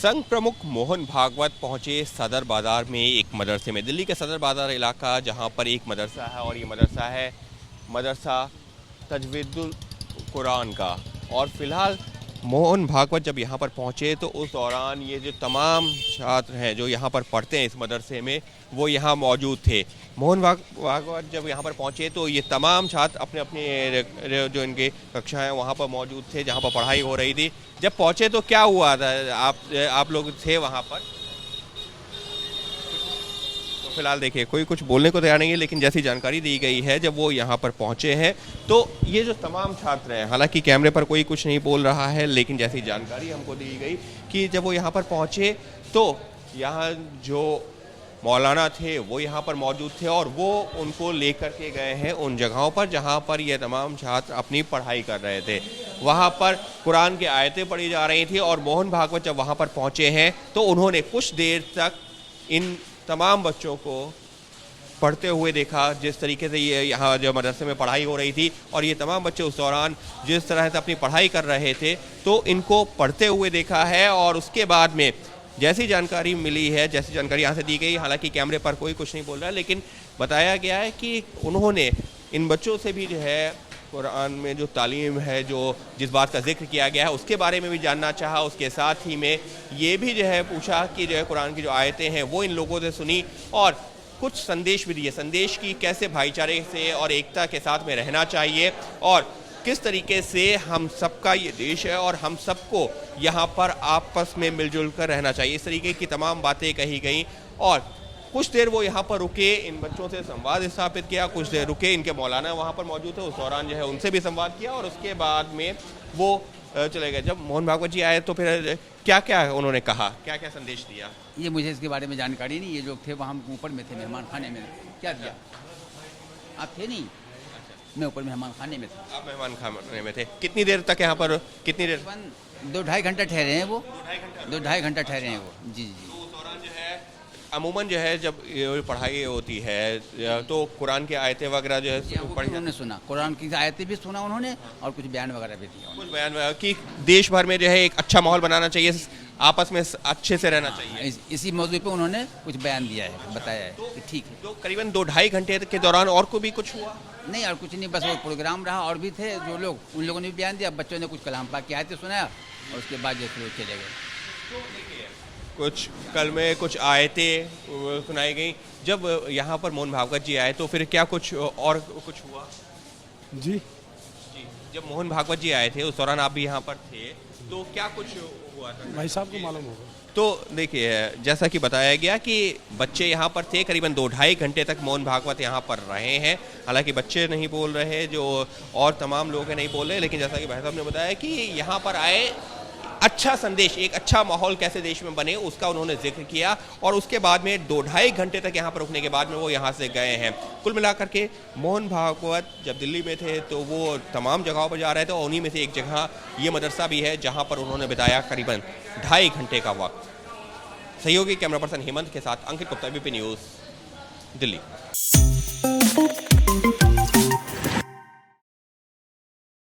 संघ प्रमुख मोहन भागवत पहुंचे सदर बाज़ार में एक मदरसे में। दिल्ली के सदर बाज़ार इलाका जहां पर एक मदरसा है और ये मदरसा है मदरसा तजवीदुल कुरान का। और फिलहाल मोहन भागवत जब यहाँ पर पहुँचे तो उस दौरान ये जो तमाम छात्र हैं जो यहाँ पर पढ़ते हैं इस मदरसे में वो यहाँ मौजूद थे। मोहन भागवत जब यहाँ पर पहुँचे तो ये तमाम छात्र अपने अपने जो इनके कक्षा हैं वहाँ पर मौजूद थे जहाँ पर पढ़ाई हो रही थी। जब पहुँचे तो क्या हुआ था, आप लोग थे वहाँ पर? तो फिलहाल देखिए कोई कुछ बोलने को तैयार नहीं है, लेकिन जैसी जानकारी दी गई है जब वो यहाँ पर पहुँचे हैं तो ये जो तमाम छात्र हैं, हालांकि कैमरे पर कोई कुछ नहीं बोल रहा है, लेकिन जैसी जानकारी हमको दी गई कि जब वो यहाँ पर पहुँचे तो यहाँ जो मौलाना थे वो यहाँ पर मौजूद थे और वो उनको लेकर के गए हैं उन जगहों पर जहाँ पर ये तमाम छात्र अपनी पढ़ाई कर रहे थे। वहाँ पर कुरान की आयतें पढ़ी जा रही थी और मोहन भागवत जब वहाँ पर पहुँचे हैं तो उन्होंने कुछ देर तक इन तमाम बच्चों को पढ़ते हुए देखा। जिस तरीके से ये यहाँ जो मदरसे में पढ़ाई हो रही थी और ये तमाम बच्चे उस दौरान जिस तरह से अपनी पढ़ाई कर रहे थे तो इनको पढ़ते हुए देखा है। और उसके बाद में जैसी जानकारी मिली है, जैसी जानकारी यहाँ से दी गई, हालांकि कैमरे पर कोई कुछ नहीं बोल रहा है, लेकिन बताया गया है कि उन्होंने इन बच्चों से भी जो है कुरान में जो तालीम है, जो जिस बात का जिक्र किया गया है उसके बारे में भी जानना चाहा। उसके साथ ही में ये भी जो है पूछा कि जो है कुरान की जो आयतें हैं वो इन लोगों से सुनी और कुछ संदेश भी दिए। संदेश की कैसे भाईचारे से और एकता के साथ में रहना चाहिए और किस तरीके से हम सबका ये देश है और हम सबको यहाँ पर आपस में मिलजुल कर रहना चाहिए, इस तरीके की तमाम बातें कही गई। और कुछ देर वो यहाँ पर रुके, इन बच्चों से संवाद स्थापित किया, कुछ देर रुके, इनके मौलाना वहाँ पर मौजूद थे, उस दौरान जो है उनसे भी संवाद किया और उसके बाद में वो चले गए। जब मोहन भागवत जी आए तो फिर क्या क्या उन्होंने कहा, क्या क्या संदेश दिया? ये मुझे इसके बारे में जानकारी नहीं। ये लोग थे वहाँ ऊपर में थे, मेहमान खाने में। क्या दिया? आप थे नहीं? मैं ऊपर मेहमान खाने में था। आप मेहमान खाने में थे? कितनी देर तक यहाँ पर, कितनी देर? 2-2.5 घंटा ठहरे हैं वो। 2-2.5 घंटा ठहरे हैं वो। जी जी। तो उस दौरान जो है अमूमन जो है जब ये पढ़ाई होती है तो कुरान की आयतें वगैरह जो है उन्होंने सुना, कुरान की आयतें भी सुना उन्होंने और कुछ बयान वगैरह भी दिया। कुछ बयान कि देश भर में जो है एक अच्छा माहौल बनाना चाहिए, आपस में अच्छे से रहना चाहिए। इसी मौजूद पे उन्होंने कुछ बयान दिया है, बताया है कि ठीक है। तो करीबन 2-2.5 घंटे के दौरान और को भी कुछ हुआ? नहीं, और कुछ नहीं, बस वो प्रोग्राम रहा और भी थे जो लोग, उन लोगों ने भी बयान दिया। बच्चों ने कुछ कलाम पाक की आयतें सुनाया और उसके बाद जो फिर चले गए। कुछ कल में कुछ आयतें सुनाई गई। जब यहाँ पर मोहन भागवत जी आए तो फिर क्या कुछ और कुछ हुआ? जी, जब मोहन भागवत जी आए थे उस दौरान आप भी यहाँ पर थे तो क्या कुछ हुआ था? भाई साहब को मालूम होगा। तो देखिए जैसा कि बताया गया कि बच्चे यहाँ पर थे, करीबन 2-2.5 घंटे तक मोहन भागवत यहाँ पर रहे हैं। हालांकि बच्चे नहीं बोल रहे, जो और तमाम लोग नहीं बोल रहे, लेकिन जैसा कि भाई साहब ने बताया कि यहाँ पर आए, अच्छा संदेश, एक अच्छा माहौल कैसे देश में बने उसका उन्होंने जिक्र किया और उसके बाद में 2-2.5 घंटे तक यहाँ पर रुकने के बाद में वो यहाँ से गए हैं। कुल मिलाकर के मोहन भागवत जब दिल्ली में थे तो वो तमाम जगहों पर जा रहे थे और उन्हीं में से एक जगह ये मदरसा भी है जहाँ पर उन्होंने बिताया करीबन 2.5 घंटे का वक्त। सहयोगी कैमरा पर्सन हेमंत के साथ अंकित गुप्ता, एबीपी न्यूज़, दिल्ली।